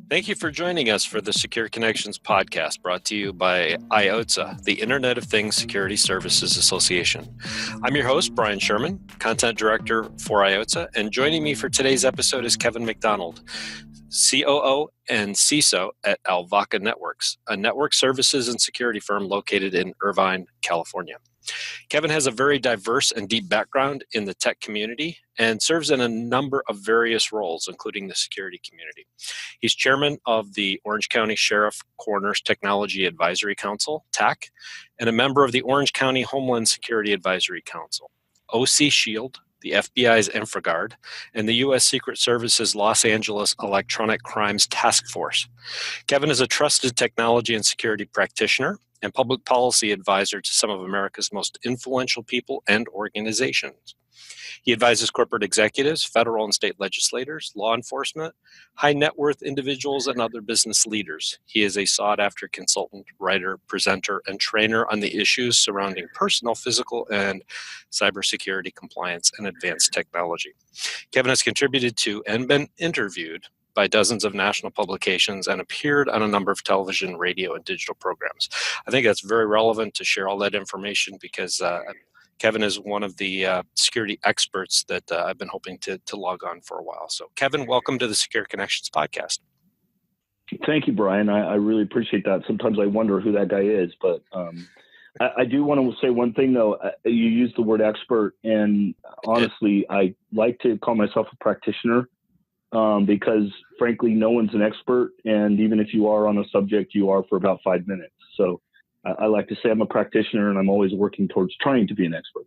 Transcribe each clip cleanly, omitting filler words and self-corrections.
Thank you for joining us for the Secure Connections podcast brought to you by IoTSSA, the Internet of Things Security Services Association. I'm your host, Brian Sherman, Content Director for IoTSSA, and joining me for today's episode is Kevin McDonald, COO and CISO at Alvaka Networks, a network services and security firm located in Irvine, California. Kevin has a very diverse and deep background in the tech community and serves in a number of various roles, including the security community. He's chairman of the Orange County Sheriff Coroner's Technology Advisory Council, TAC, and a member of the Orange County Homeland Security Advisory Council, OC Shield, the FBI's Infragard, and the U.S. Secret Service's Los Angeles Electronic Crimes Task Force. Kevin is a trusted technology and security practitioner and public policy advisor to some of America's most influential people and organizations. He advises corporate executives, federal and state legislators, law enforcement, high net worth individuals, and other business leaders. He is a sought-after consultant, writer, presenter, and trainer on the issues surrounding personal, physical, and cybersecurity compliance and advanced technology. Kevin has contributed to and been interviewed by dozens of national publications and appeared on a number of television, radio, and digital programs. I think that's very relevant to share all that information because Kevin is one of the security experts that I've been hoping to log on for a while. So Kevin, welcome to the Secure Connections podcast. Thank you, Brian. I really appreciate that. Sometimes I wonder who that guy is, but I do want to say one thing though. You used the word expert, and honestly, I like to call myself a practitioner because frankly, no one's an expert. And even if you are on a subject, you are for about 5 minutes. So I like to say I'm a practitioner, and I'm always working towards trying to be an expert.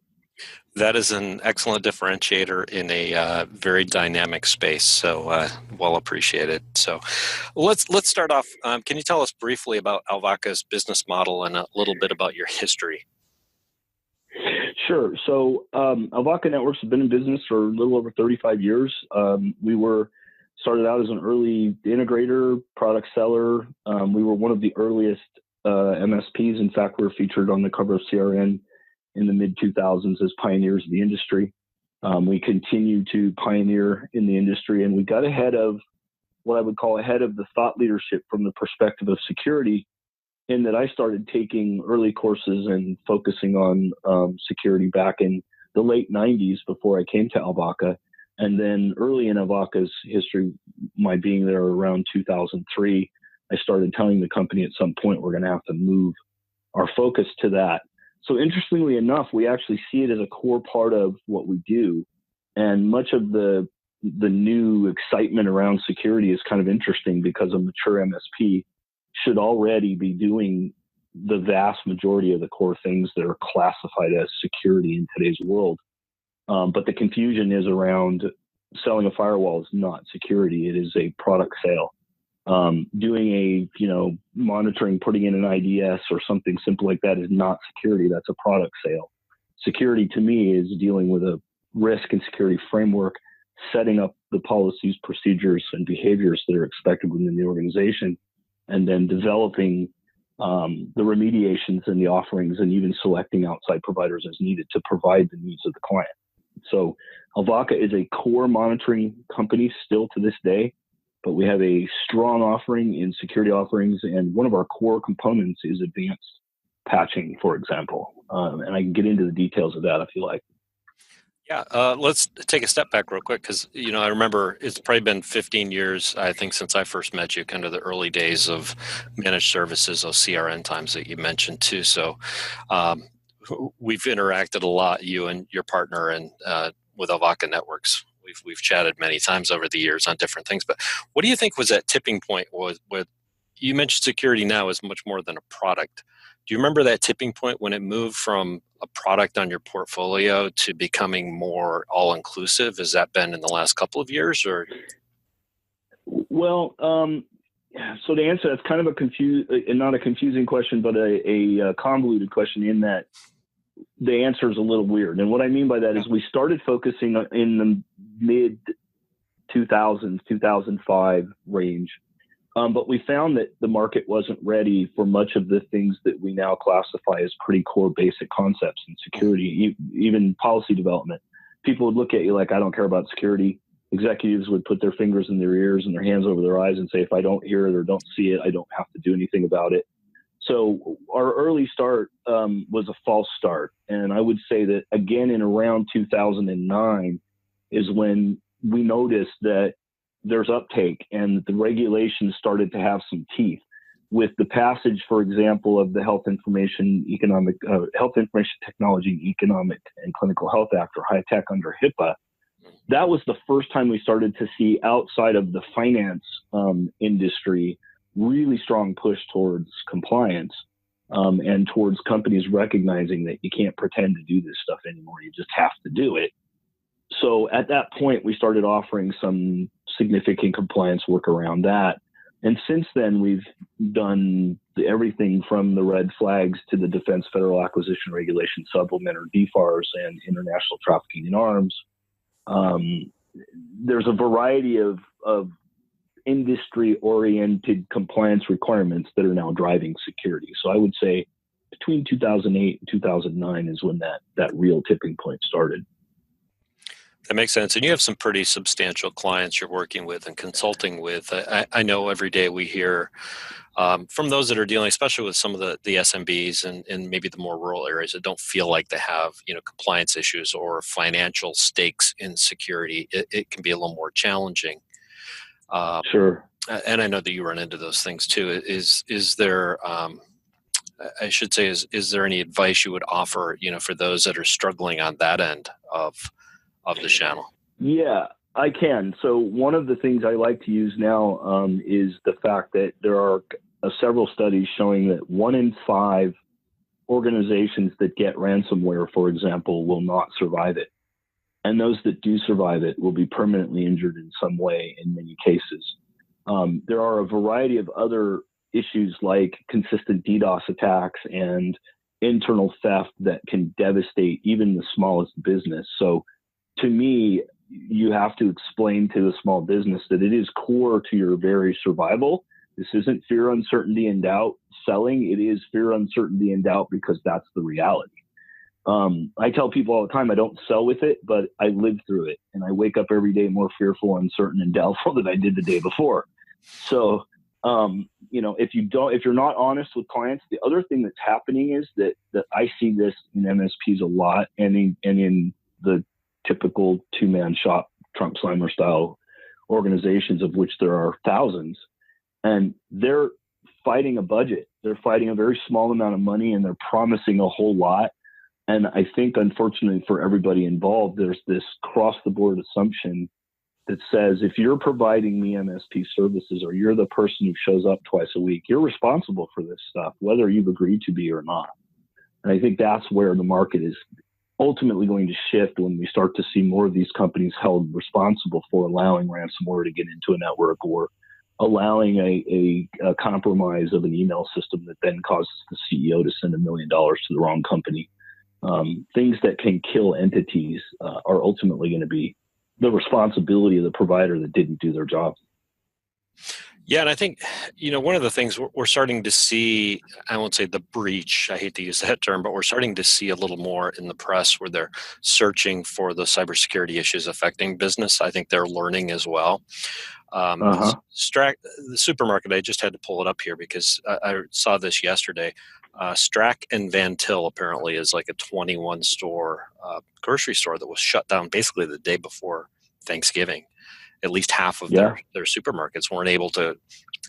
That is an excellent differentiator in a very dynamic space. So well appreciated. So let's start off. Can you tell us briefly about Alvaka's business model and a little bit about your history? Sure. So Alvaka Networks has been in business for a little over 35 years. We started out as an early integrator, product seller. We were one of the earliest MSPs. In fact, we were featured on the cover of CRN in the mid-2000s as pioneers of the industry. We continue to pioneer in the industry, and we got ahead of what I would call ahead of the thought leadership from the perspective of security, in that I started taking early courses and focusing on security back in the late 90s before I came to Alvaka. And then early in Alvaka's history, my being there around 2003, I started telling the company at some point we're going to have to move our focus to that. So interestingly enough, we actually see it as a core part of what we do. And much of the new excitement around security is kind of interesting because a mature MSP should already be doing the vast majority of the core things that are classified as security in today's world. But the confusion is around selling a firewall is not security. It is a product sale. Doing a, monitoring, putting in an IDS or something simple like that is not security. That's a product sale. Security to me is dealing with a risk and security framework, setting up the policies, procedures, and behaviors that are expected within the organization, and then developing the remediations and the offerings, and even selecting outside providers as needed to provide the needs of the client. So Alvaka is a core monitoring company still to this day, but we have a strong offering in security offerings, and one of our core components is advanced patching, for example. And I can get into the details of that if you like. Yeah, let's take a step back real quick because, I remember it's probably been 15 years, I think, since I first met you, kind of the early days of managed services, those CRN times that you mentioned too. So we've interacted a lot, you and your partner, and with Alvaka Networks. We've chatted many times over the years on different things. But what do you think was that tipping point with you mentioned security now is much more than a product. Do you remember that tipping point when it moved from a product on your portfolio to becoming more all-inclusive? Has that been in the last couple of years, or? Well, so to answer, that's kind of not a confusing question, but a convoluted question in that the answer is a little weird. And what I mean by that is we started focusing in the mid 2000s, 2005 range. But we found that the market wasn't ready for much of the things that we now classify as pretty core basic concepts in security, even policy development. People would look at you like, I don't care about security. executives would put their fingers in their ears and their hands over their eyes and say, if I don't hear it or don't see it, I don't have to do anything about it. So our early start was a false start. And I would say that, again, in around 2009 is when we noticed that there's uptake and the regulations started to have some teeth. With the passage, for example, of the Health Information Technology Economic and Clinical Health Act, or HITECH under HIPAA, that was the first time we started to see, outside of the finance industry, really strong push towards compliance and towards companies recognizing that you can't pretend to do this stuff anymore. You just have to do it. So at that point, we started offering some significant compliance work around that. And since then, we've done everything from the red flags to the Defense Federal Acquisition Regulation Supplement, or DFARS, and international trafficking in arms. There's a variety of industry-oriented compliance requirements that are now driving security. So I would say between 2008 and 2009 is when that real tipping point started. That makes sense. And you have some pretty substantial clients you're working with and consulting with. I know every day we hear from those that are dealing, especially with some of the SMBs and maybe the more rural areas that don't feel like they have, compliance issues or financial stakes in security. It can be a little more challenging. Sure. And I know that you run into those things too. Is there, I should say, is there any advice you would offer, for those that are struggling on that end of the channel? Yeah, I can. So one of the things I like to use now is the fact that there are several studies showing that 1 in 5 organizations that get ransomware, for example, will not survive it. And those that do survive it will be permanently injured in some way in many cases. There are a variety of other issues like consistent DDoS attacks and internal theft that can devastate even the smallest business. So to me, you have to explain to the small business that it is core to your very survival. This isn't fear, uncertainty, and doubt selling. It is fear, uncertainty, and doubt because that's the reality. I tell people all the time, I don't sell with it, but I live through it. And I wake up every day more fearful, uncertain, and doubtful than I did the day before. So, if you're not honest with clients, the other thing that's happening is that I see this in MSPs a lot and in the typical two-man shop, Trump Slimer style organizations, of which there are thousands, and they're fighting a budget. They're fighting a very small amount of money, and they're promising a whole lot. And I think, unfortunately for everybody involved, there's this cross-the-board assumption that says, if you're providing me MSP services, or you're the person who shows up twice a week, you're responsible for this stuff, whether you've agreed to be or not. And I think that's where the market is ultimately going to shift when we start to see more of these companies held responsible for allowing ransomware to get into a network, or allowing a compromise of an email system that then causes the CEO to send $1 million to the wrong company. Things that can kill entities are ultimately going to be the responsibility of the provider that didn't do their job. Yeah, and I think, one of the things we're starting to see, I won't say the breach, I hate to use that term, but we're starting to see a little more in the press where they're searching for the cybersecurity issues affecting business. I think they're learning as well. The supermarket, I just had to pull it up here because I saw this yesterday. Strack and Van Til apparently is like a 21-store grocery store that was shut down basically the day before Thanksgiving. At least half of their supermarkets weren't able to,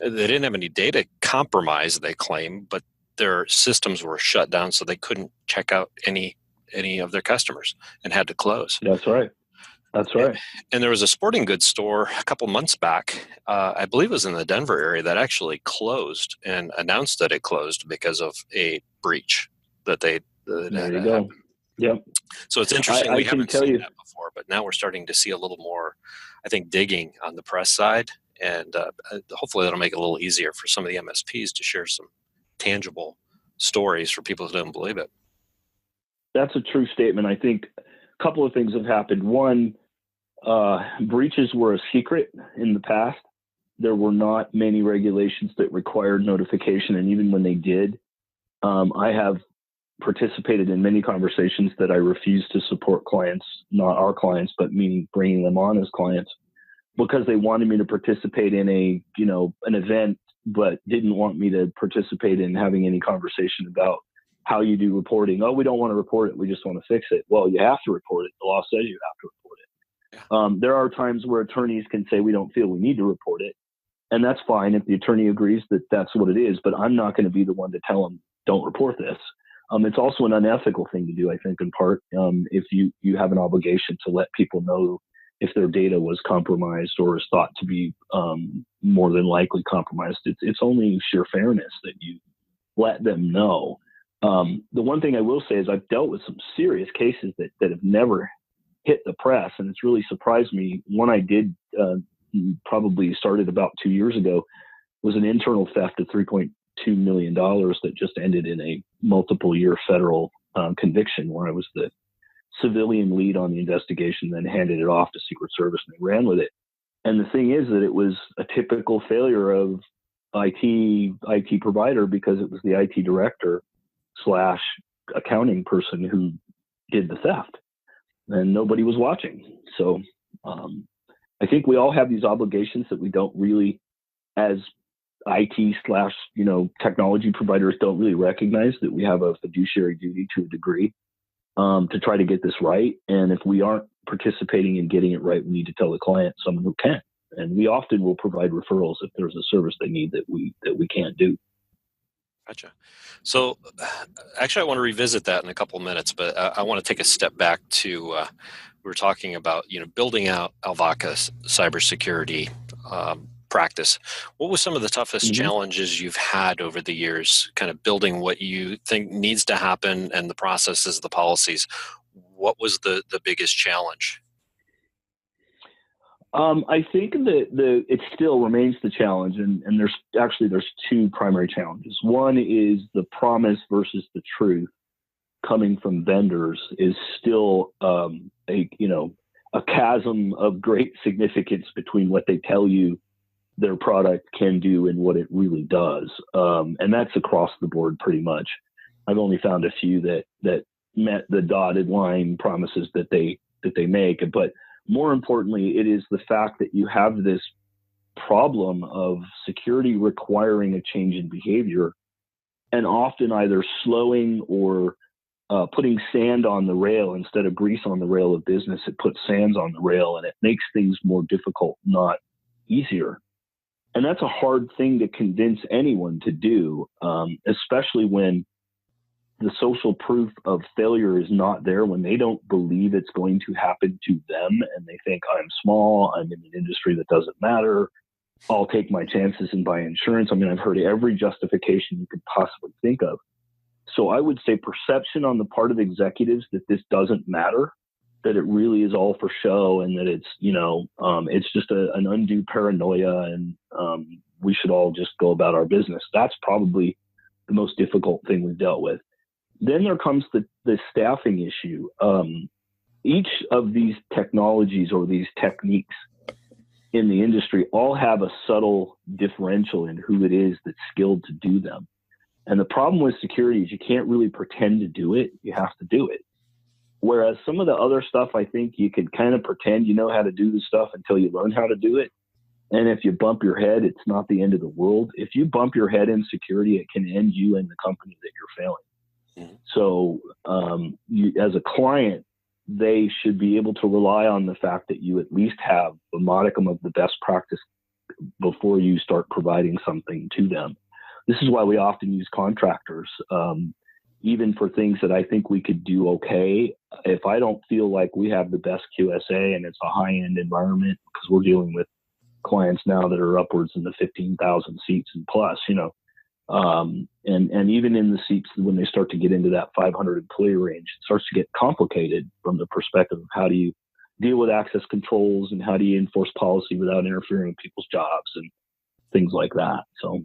they didn't have any data compromise, they claim, but their systems were shut down, so they couldn't check out any of their customers and had to close. That's right. That's right. And there was a sporting goods store a couple months back, I believe it was in the Denver area, that actually closed and announced that it closed because of a breach that they there you go. Yep. So it's interesting. We haven't seen that before, but now we're starting to see a little more, I think, digging on the press side, and hopefully that'll make it a little easier for some of the MSPs to share some tangible stories for people who don't believe it. That's a true statement. I think a couple of things have happened. One, breaches were a secret in the past. There were not many regulations that required notification, and even when they did, I have participated in many conversations that I refuse to support clients, not our clients, but meaning bringing them on as clients, because they wanted me to participate in an event, but didn't want me to participate in having any conversation about how you do reporting. Oh, we don't want to report it. We just want to fix it. Well, you have to report it. The law says you have to report it. There are times where attorneys can say, we don't feel we need to report it. And that's fine if the attorney agrees that that's what it is, but I'm not going to be the one to tell them, don't report this. It's also an unethical thing to do, I think, in part, if you have an obligation to let people know if their data was compromised or is thought to be more than likely compromised. It's only sheer fairness that you let them know. The one thing I will say is I've dealt with some serious cases that have never hit the press, and it's really surprised me. One I did probably started about 2 years ago was an internal theft of $3.2 million that just ended in a multiple year federal conviction, where I was the civilian lead on the investigation, then handed it off to Secret Service and they ran with it. And the thing is that it was a typical failure of IT provider, because it was the IT director / accounting person who did the theft, and nobody was watching. So I think we all have these obligations that we don't really, as IT / technology providers, don't really recognize that we have a fiduciary duty to a degree to try to get this right. And if we aren't participating in getting it right, we need to tell the client, someone who can. And we often will provide referrals if there's a service they need that we can't do. Gotcha. So actually, I want to revisit that in a couple of minutes, but I want to take a step back to, we were talking about, building out Alvaka's cybersecurity practice. What was some of the toughest challenges you've had over the years, kind of building what you think needs to happen and the processes, the policies? What was the biggest challenge? I think that it still remains the challenge, and there's two primary challenges. One is the promise versus the truth coming from vendors is still a chasm of great significance between what they tell you their product can do and what it really does, and that's across the board pretty much. I've only found a few that met the dotted line promises that they make, but more importantly, it is the fact that you have this problem of security requiring a change in behavior, and often either slowing or putting sand on the rail instead of grease on the rail of business. It puts sands on the rail, and it makes things more difficult, not easier. And that's a hard thing to convince anyone to do, especially when the social proof of failure is not there, when they don't believe it's going to happen to them and they think, I'm small, I'm in an industry that doesn't matter, I'll take my chances and buy insurance. I mean, I've heard every justification you could possibly think of. So I would say perception on the part of executives that this doesn't matter, that it really is all for show, and that it's, it's just an undue paranoia, and we should all just go about our business. That's probably the most difficult thing we've dealt with. Then there comes the staffing issue. Each of these technologies or these techniques in the industry all have a subtle differential in who it is that's skilled to do them. And the problem with security is you can't really pretend to do it. You have to do it. Whereas some of the other stuff, I think you can kind of pretend you know how to do the stuff until you learn how to do it. And if you bump your head, it's not the end of the world. If you bump your head in security, it can end you and the company that you're failing. So as a client, they should be able to rely on the fact that you at least have a modicum of the best practice before you start providing something to them. This is why we often use contractors, even for things that I think we could do okay. If I don't feel like we have the best QSA and it's a high-end environment, because we're dealing with clients now that are upwards in the 15,000 seats and plus, and even in the seats, when they start to get into that 500 employee range, it starts to get complicated from the perspective of how do you deal with access controls and how do you enforce policy without interfering with people's jobs and things like that. So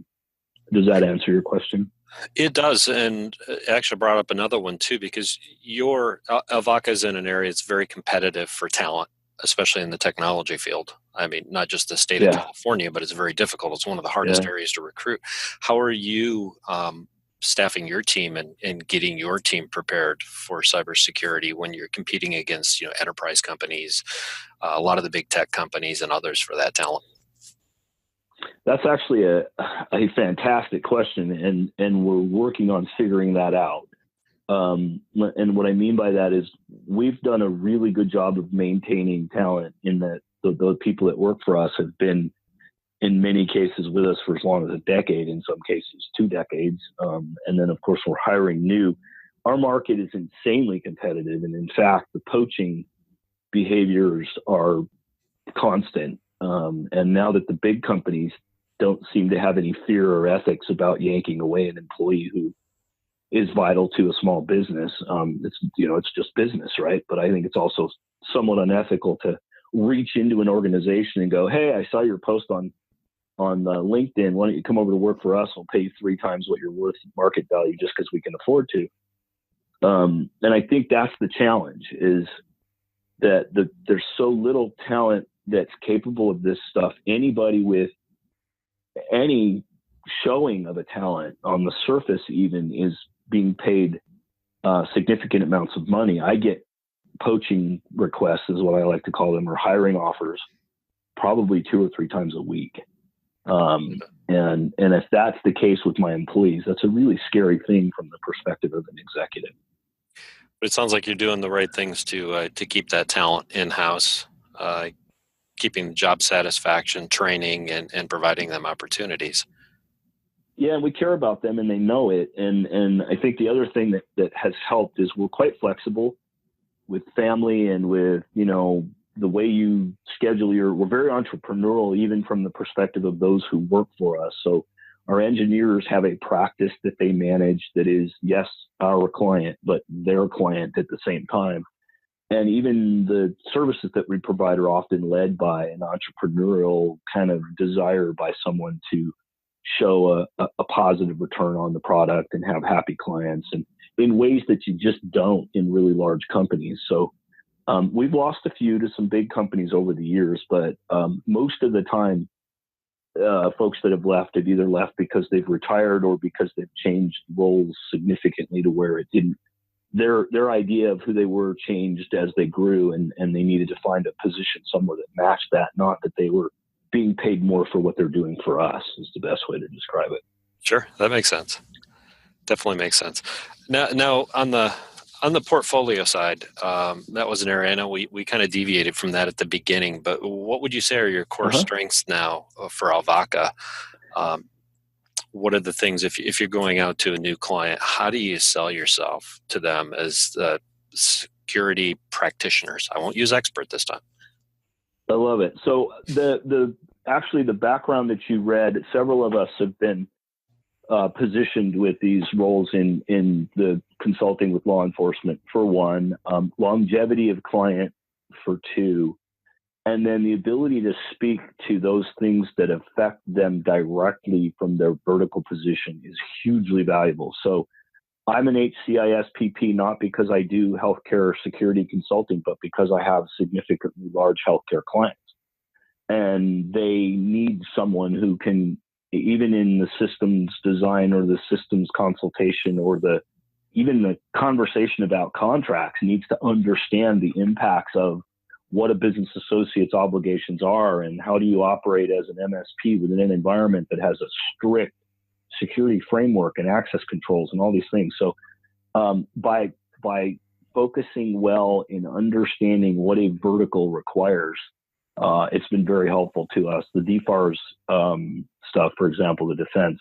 does that answer your question? It does, and actually brought up another one too, because your Alvaka is in an area that's very competitive for talent, especially in the technology field. I mean, not just the state of California, but it's very difficult. It's one of the hardest areas to recruit. How are you staffing your team and getting your team prepared for cybersecurity when you're competing against enterprise companies, a lot of the big tech companies, and others for that talent? That's actually a fantastic question, and we're working on figuring that out. And what I mean by that is we've done a really good job of maintaining talent in that the people that work for us have been, in many cases, with us for as long as a decade, in some cases 2 decades. And then, of course, we're hiring new. Our market is insanely competitive. And in fact, the poaching behaviors are constant. And now that the big companies don't seem to have any fear or ethics about yanking away an employee who is vital to a small business, it's just business, right? But I think it's also somewhat unethical to reach into an organization and go, "Hey, I saw your post on LinkedIn. Why don't you come over to work for us? We'll pay you 3 times what you're worth market value just because we can afford to." And I think that's the challenge, is that there's so little talent that's capable of this stuff. Anybody with any showing of a talent on the surface even is being paid significant amounts of money. I get poaching requests, is what I like to call them, or hiring offers, probably 2 or 3 times a week. And if that's the case with my employees, that's a really scary thing from the perspective of an executive. But it sounds like you're doing the right things to keep that talent in-house, keeping job satisfaction, training, and providing them opportunities. Yeah, and we care about them, and they know it. And I think the other thing that has helped is we're quite flexible with family and with, the way you schedule we're very entrepreneurial, even from the perspective of those who work for us. So our engineers have a practice that they manage that is, yes, our client, but their client at the same time. And even the services that we provide are often led by an entrepreneurial kind of desire by someone to show a positive return on the product and have happy clients, and in ways that you just don't in really large companies. So we've lost a few to some big companies over the years, but most of the time, folks that have left have either left because they've retired or because they've changed roles significantly to where it didn't. Their idea of who they were changed as they grew, and they needed to find a position somewhere that matched that, not that they were being paid more for what they're doing for us, is the best way to describe it. Sure, that makes sense. Definitely makes sense. Now on the portfolio side, that was an area I know we kind of deviated from that at the beginning. But what would you say are your core strengths now for Alvaka? What are the things, if you're going out to a new client, how do you sell yourself to them as security practitioners? I won't use expert this time. I love it. So actually the background that you read, several of us have been positioned with these roles in the consulting with law enforcement, for one, longevity of client for 2, and then the ability to speak to those things that affect them directly from their vertical position is hugely valuable. So I'm an HCISPP not because I do healthcare security consulting, but because I have significantly large healthcare clients. And they need someone who can, even in the systems design or the systems consultation or even the conversation about contracts, needs to understand the impacts of what a business associate's obligations are and how do you operate as an MSP within an environment that has a strict security framework and access controls and all these things. So by focusing well in understanding what a vertical requires, it's been very helpful to us. The DFARS stuff, for example, the Defense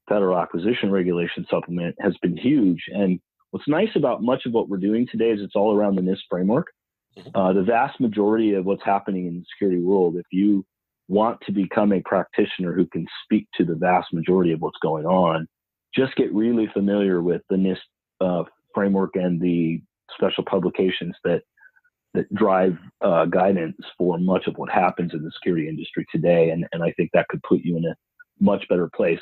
Federal Acquisition Regulation Supplement, has been huge. And what's nice about much of what we're doing today is it's all around the NIST framework. The vast majority of what's happening in the security world, if you want to become a practitioner who can speak to the vast majority of what's going on, just get really familiar with the NIST framework and the special publications that drive guidance for much of what happens in the security industry today. And I think that could put you in a much better place.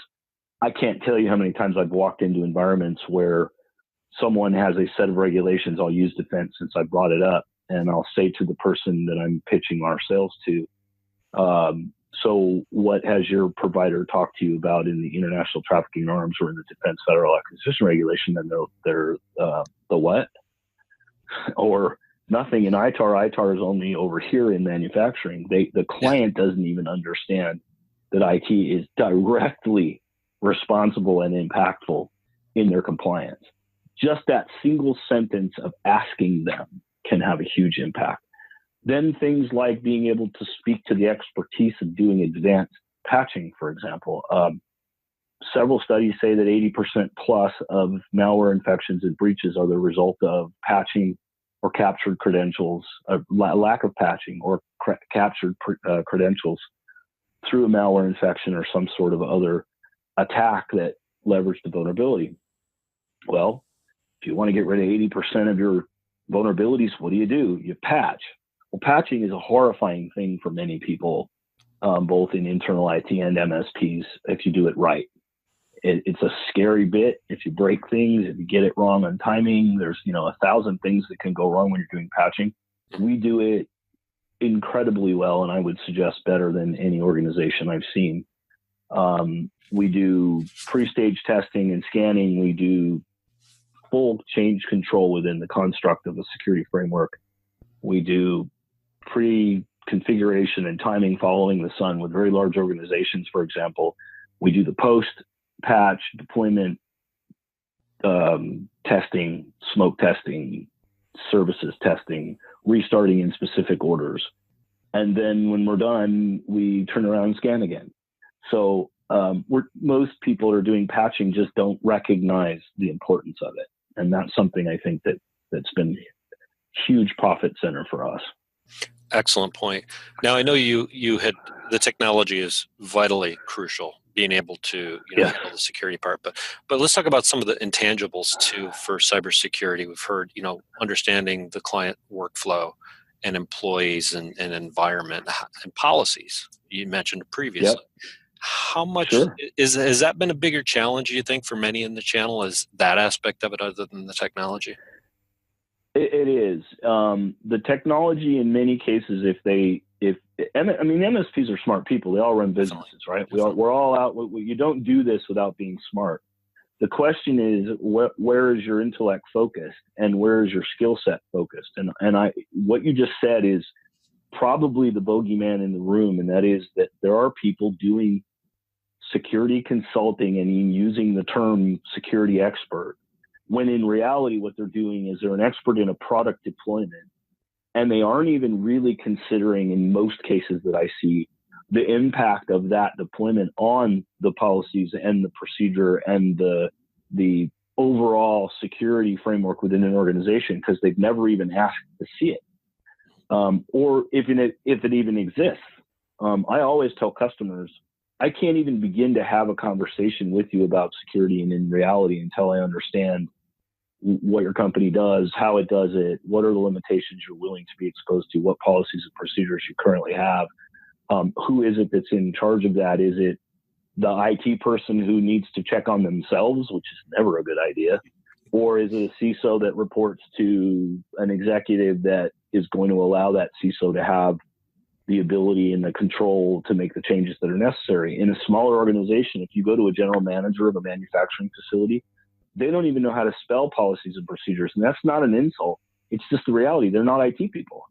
I can't tell you how many times I've walked into environments where someone has a set of regulations. I'll use defense since I brought it up. And I'll say to the person that I'm pitching our sales to, So what has your provider talked to you about in the International Trafficking in Arms or in the Defense Federal Acquisition Regulation? Then they're the what? Or nothing in ITAR. ITAR is only over here in manufacturing. The client doesn't even understand that IT is directly responsible and impactful in their compliance. Just that single sentence of asking them can have a huge impact. Then things like being able to speak to the expertise of doing advanced patching, for example. Several studies say that 80% plus of malware infections and breaches are the result of patching or captured credentials, lack of patching or captured credentials through a malware infection or some sort of other attack that leveraged the vulnerability. Well, if you want to get rid of 80% of your vulnerabilities, what do? You patch. Well, patching is a horrifying thing for many people, both in internal IT and MSPs, if you do it right. It's a scary bit. If you break things, if you get it wrong on timing, there's 1,000 things that can go wrong when you're doing patching. We do it incredibly well, and I would suggest better than any organization I've seen. We do pre-stage testing and scanning. We do full change control within the construct of a security framework. We do pre-configuration and timing following the sun with very large organizations, for example. We do the post-patch deployment testing, smoke testing, services testing, restarting in specific orders. And then when we're done, we turn around and scan again. So most people who are doing patching just don't recognize the importance of it. And that's something I think that's been a huge profit center for us. Excellent point. Now, I know you had the technology is vitally crucial, being able to handle the security part. But let's talk about some of the intangibles too for cybersecurity. We've heard understanding the client workflow and employees and environment and policies you mentioned previously. Yep. How much has that been a bigger challenge, you think, for many in the channel? Is that aspect of it other than the technology? It is. The technology in many cases, MSPs are smart people. They all run businesses, right? We're all out. You don't do this without being smart. The question is, where is your intellect focused and where is your skill set focused? And what you just said is probably the bogeyman in the room. And that is that there are people doing security consulting and using the term security expert, when in reality, what they're doing is they're an expert in a product deployment, and they aren't even really considering, in most cases that I see, the impact of that deployment on the policies and the procedure and the overall security framework within an organization, because they've never even asked to see it, or if it even exists. I always tell customers, I can't even begin to have a conversation with you about security and in reality until I understand what your company does, how it does it, what are the limitations you're willing to be exposed to, what policies and procedures you currently have, who is it that's in charge of that? Is it the IT person who needs to check on themselves, which is never a good idea, or is it a CISO that reports to an executive that is going to allow that CISO to have the ability and the control to make the changes that are necessary? In a smaller organization, if you go to a general manager of a manufacturing facility, they don't even know how to spell policies and procedures. And that's not an insult. It's just the reality. They're not IT people.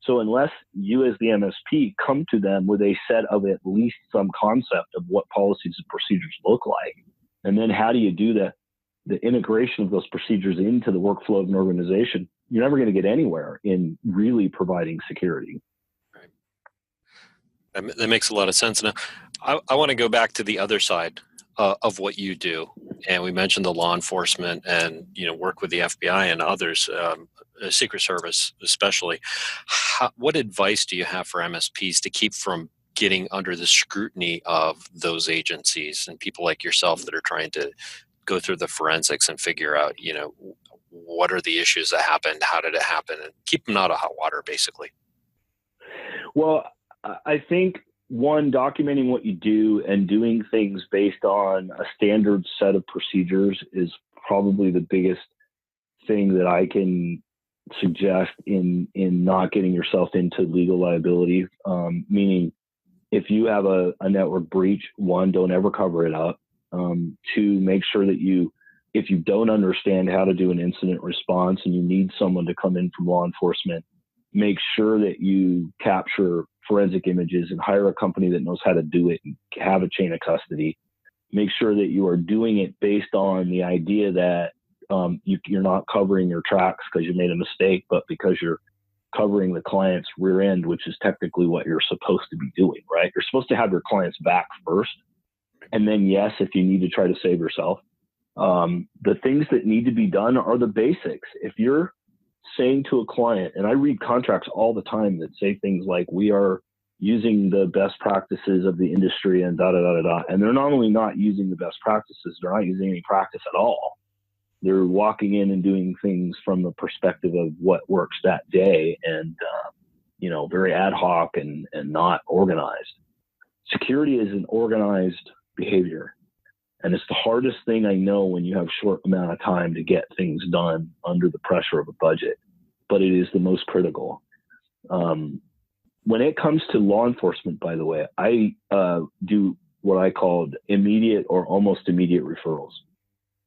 So unless you as the MSP come to them with a set of at least some concept of what policies and procedures look like, and then how do you do the integration of those procedures into the workflow of an organization, you're never going to get anywhere in really providing security. That makes a lot of sense. Now, I want to go back to the other side of what you do, and we mentioned the law enforcement and work with the FBI and others, Secret Service especially. What advice do you have for MSPs to keep from getting under the scrutiny of those agencies and people like yourself that are trying to go through the forensics and figure out, what are the issues that happened, how did it happen, and keep them out of hot water, basically? Well, I think, one, documenting what you do and doing things based on a standard set of procedures is probably the biggest thing that I can suggest in not getting yourself into legal liability. Meaning, if you have a network breach, one, don't ever cover it up. Two, make sure that if you don't understand how to do an incident response and you need someone to come in from law enforcement, make sure that you capture forensic images and hire a company that knows how to do it and have a chain of custody. Make sure that you are doing it based on the idea that you're not covering your tracks because you made a mistake, but because you're covering the client's rear end, which is technically what you're supposed to be doing, right? You're supposed to have your client's back first. And then, yes, if you need to try to save yourself, the things that need to be done are the basics. If you're saying to a client, and I read contracts all the time that say things like, we are using the best practices of the industry and and they're not only not using the best practices, they're not using any practice at all. They're walking in and doing things from the perspective of what works that day and, very ad hoc and not organized. Security is an organized behavior. And it's the hardest thing I know when you have short amount of time to get things done under the pressure of a budget, but it is the most critical. When it comes to law enforcement, by the way, I do what I called immediate or almost immediate referrals.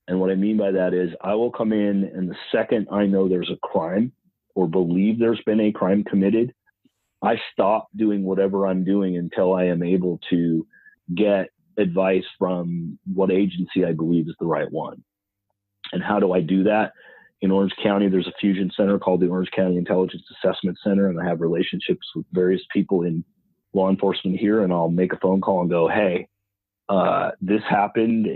And what I mean by that is I will come in, and the second I know there's a crime or believe there's been a crime committed, I stop doing whatever I'm doing until I am able to get advice from what agency I believe is the right one. And how do I do that? In Orange County, there's a fusion center called the Orange County Intelligence Assessment Center, and I have relationships with various people in law enforcement here, and I'll make a phone call and go, hey, this happened.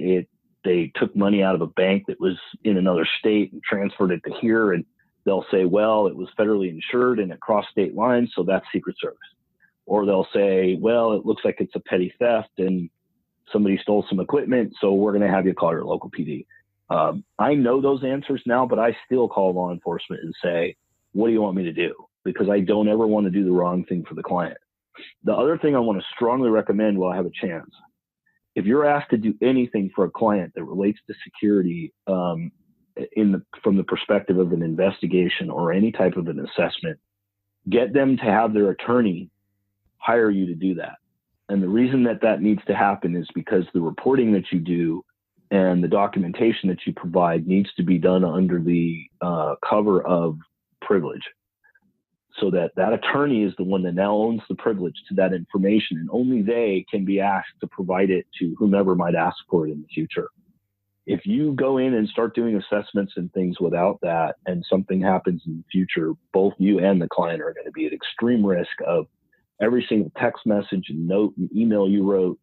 They took money out of a bank that was in another state and transferred it to here, and they'll say, well, it was federally insured and it crossed state lines, so that's Secret Service. Or they'll say, well, it looks like it's a petty theft and somebody stole some equipment, so we're going to have you call your local PD. I know those answers now, but I still call law enforcement and say, what do you want me to do? Because I don't ever want to do the wrong thing for the client. The other thing I want to strongly recommend while I have a chance, if you're asked to do anything for a client that relates to security from the perspective of an investigation or any type of an assessment, get them to have their attorney hire you to do that. And the reason that needs to happen is because the reporting that you do and the documentation that you provide needs to be done under the cover of privilege. So that attorney is the one that now owns the privilege to that information, and only they can be asked to provide it to whomever might ask for it in the future. If you go in and start doing assessments and things without that, and something happens in the future, both you and the client are going to be at extreme risk of every single text message and note and email you wrote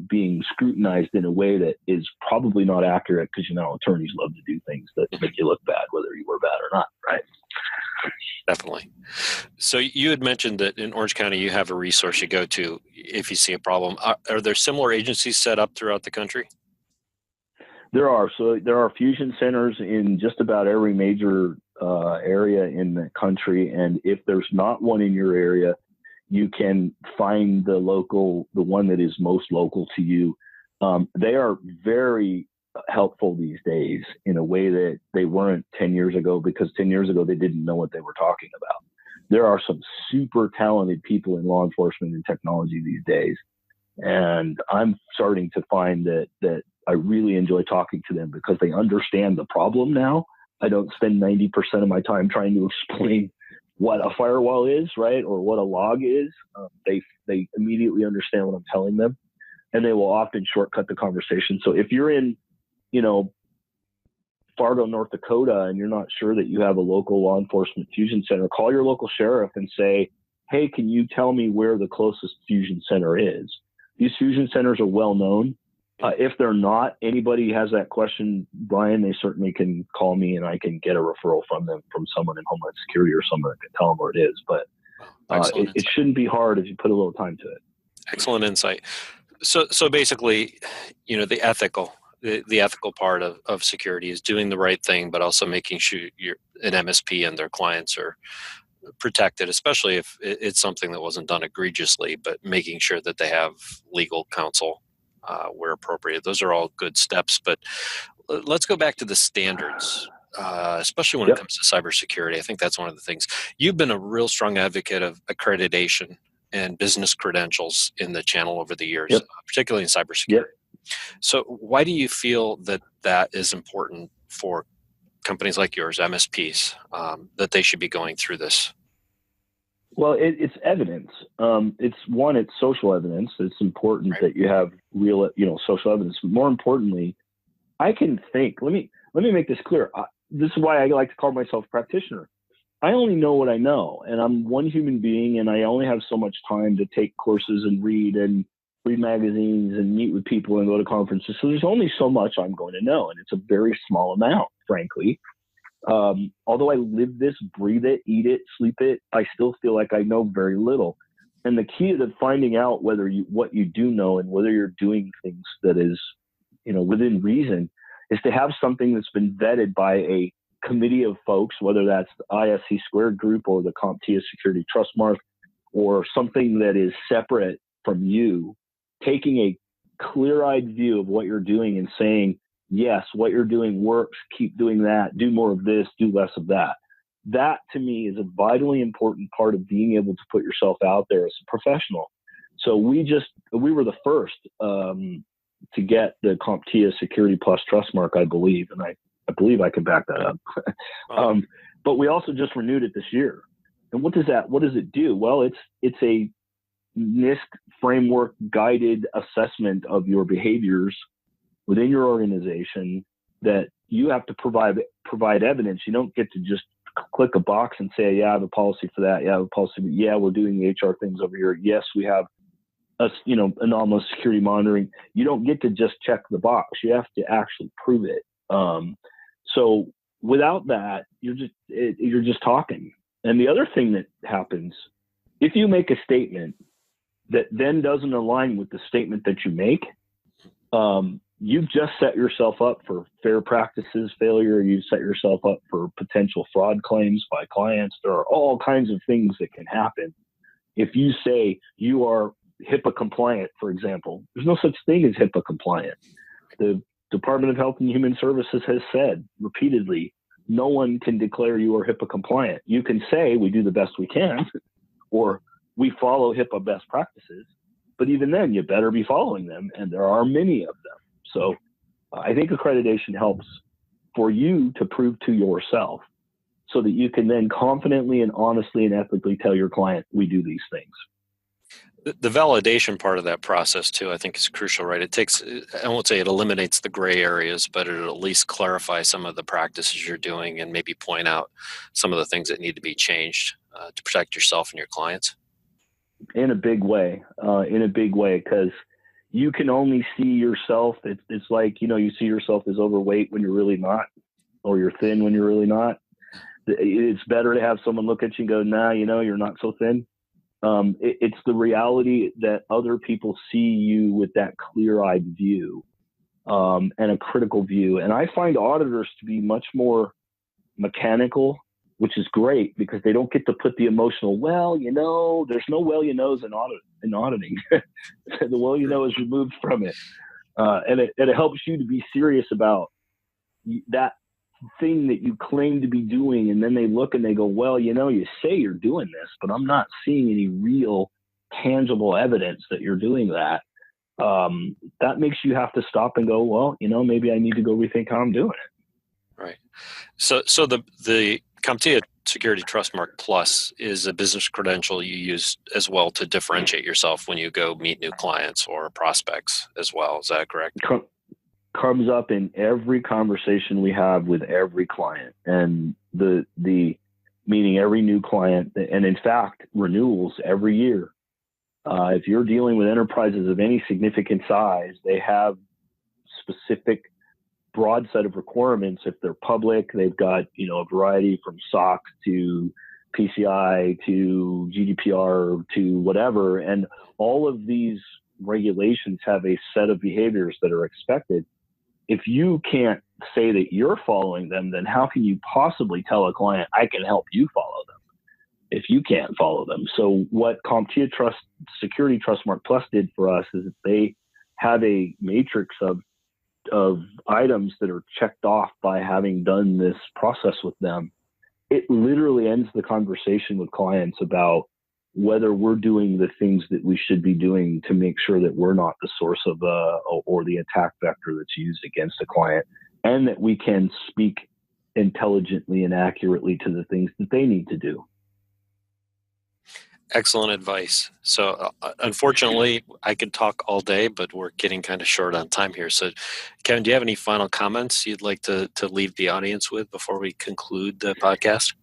being scrutinized in a way that is probably not accurate, because attorneys love to do things that make you look bad, whether you were bad or not, right? Definitely. So you had mentioned that in Orange County you have a resource you go to if you see a problem. Are there similar agencies set up throughout the country? There are. So there are fusion centers in just about every major area in the country. And if there's not one in your area, you can find the one that is most local to you. They are very helpful these days in a way that they weren't 10 years ago, because 10 years ago, they didn't know what they were talking about. There are some super talented people in law enforcement and technology these days. And I'm starting to find that I really enjoy talking to them because they understand the problem now. I don't spend 90% of my time trying to explain what a firewall is, right? Or what a log is. They immediately understand what I'm telling them, and they will often shortcut the conversation. So if you're in, Fargo, North Dakota, and you're not sure that you have a local law enforcement fusion center, call your local sheriff and say, hey, can you tell me where the closest fusion center is? These fusion centers are well known. If they're not, anybody has that question, Brian, they certainly can call me and I can get a referral from someone in Homeland Security or someone that can tell them where it is. But it shouldn't be hard if you put a little time to it. Excellent insight. So basically, the ethical part of security is doing the right thing, but also making sure an MSP and their clients are protected, especially if it's something that wasn't done egregiously, but making sure that they have legal counsel where appropriate. Those are all good steps, but let's go back to the standards, especially when it comes to cybersecurity. I think that's one of the things. You've been a real strong advocate of accreditation and business credentials in the channel over the years, Yep. particularly in cybersecurity. Yep. So why do you feel that that is important for companies like yours, MSPs, that they should be going through this? Well, it's evidence. It's social evidence. It's important that you have real, social evidence. But more importantly, I can think. Let me make this clear. This is why I like to call myself practitioner. I only know what I know, and I'm one human being, and I only have so much time to take courses and read magazines and meet with people and go to conferences. So there's only so much I'm going to know, and it's a very small amount, frankly. Although I live this, breathe it, eat it, sleep it, I still feel like I know very little. And the key to finding out what you do know and whether you're doing things that is, within reason, is to have something that's been vetted by a committee of folks, whether that's the ISC squared group or the CompTIA security trust mark, or something that is separate from you, taking a clear-eyed view of what you're doing and saying, yes, what you're doing works, keep doing that, do more of this, do less of that. That, to me, is a vitally important part of being able to put yourself out there as a professional. So we were the first to get the CompTIA Security Plus Trust Mark, I believe, and I believe I can back that up. But we also just renewed it this year. And what does it do? Well, it's a NIST framework guided assessment of your behaviors within your organization that you have to provide evidence. You don't get to just click a box and say, yeah, I have a policy for that. Yeah, I have a policy. Yeah, we're doing the HR things over here. Yes, we have anomalous security monitoring. You don't get to just check the box. You have to actually prove it. So without that, you're just talking. And the other thing that happens, if you make a statement that then doesn't align with the statement that you make, you've just set yourself up for fair practices failure. You've set yourself up for potential fraud claims by clients. There are all kinds of things that can happen. If you say you are HIPAA compliant, for example, there's no such thing as HIPAA compliant. The Department of Health and Human Services has said repeatedly, no one can declare you are HIPAA compliant. You can say we do the best we can, or we follow HIPAA best practices, but even then you better be following them, and there are many of them. So I think accreditation helps for you to prove to yourself so that you can then confidently and honestly and ethically tell your client, we do these things. The validation part of that process too, I think is crucial, right? I won't say it eliminates the gray areas, but it'll at least clarify some of the practices you're doing and maybe point out some of the things that need to be changed to protect yourself and your clients. In a big way, because you can only see yourself. It's like, you see yourself as overweight when you're really not, or you're thin when you're really not. It's better to have someone look at you and go, nah, you're not so thin. It's the reality that other people see you with that clear-eyed view and a critical view. And I find auditors to be much more mechanical, which is great because they don't get to put the emotional, there's no in auditing. The is removed from it. And it helps you to be serious about that thing that you claim to be doing. And then they look and they go, you say you're doing this, but I'm not seeing any real tangible evidence that you're doing that. That makes you have to stop and go, maybe I need to go rethink how I'm doing it. Right. So the CompTIA Security Trust Mark Plus is a business credential you use as well to differentiate yourself when you go meet new clients or prospects as well. Is that correct? Comes up in every conversation we have with every client, and the meaning every new client, and in fact renewals every year. If you're dealing with enterprises of any significant size, they have specific broad set of requirements. If they're public, they've got a variety from SOC to PCI to GDPR to whatever, and all of these regulations have a set of behaviors that are expected. If you can't say that you're following them, then how can you possibly tell a client, I can help you follow them, if you can't follow them? So what CompTIA Security Trust Mark Plus did for us is that they have a matrix of items that are checked off by having done this process with them. It literally ends the conversation with clients about whether we're doing the things that we should be doing to make sure that we're not the source of or the attack vector that's used against a client, and that we can speak intelligently and accurately to the things that they need to do. Excellent advice. So unfortunately, I could talk all day, but we're getting kind of short on time here. So Kevin, do you have any final comments you'd like to leave the audience with before we conclude the podcast?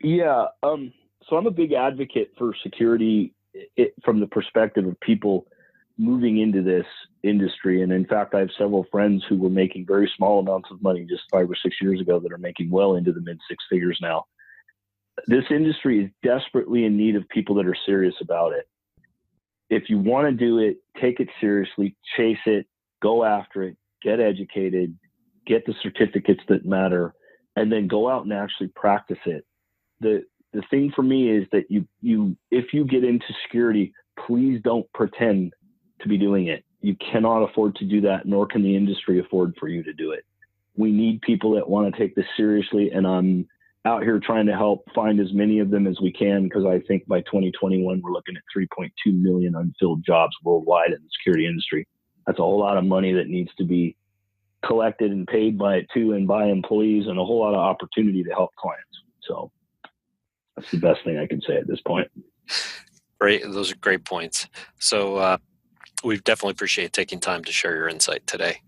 Yeah. So I'm a big advocate for security from the perspective of people moving into this industry. And in fact, I have several friends who were making very small amounts of money just 5 or 6 years ago that are making well into the mid six figures now. This industry is desperately in need of people that are serious about it. If you want to do it, take it seriously, chase it, go after it, get educated, get the certificates that matter, and then go out and actually practice it. The thing for me is that if you get into security, please don't pretend to be doing it. You cannot afford to do that, nor can the industry afford for you to do it. We need people that want to take this seriously, and I'm out here trying to help find as many of them as we can, because I think by 2021, we're looking at 3.2 million unfilled jobs worldwide in the security industry. That's a whole lot of money that needs to be collected and paid by employees, and a whole lot of opportunity to help clients. So that's the best thing I can say at this point. Great. Those are great points. So we definitely appreciate taking time to share your insight today.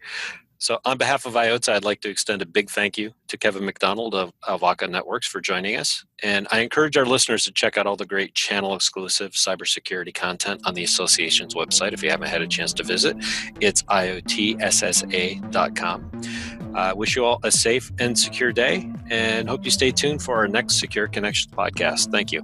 So on behalf of IoTSSA, I'd like to extend a big thank you to Kevin McDonald of Alvaka Networks for joining us. And I encourage our listeners to check out all the great channel-exclusive cybersecurity content on the association's website if you haven't had a chance to visit. It's IoTSSA.com. I wish you all a safe and secure day, and hope you stay tuned for our next Secure Connections podcast. Thank you.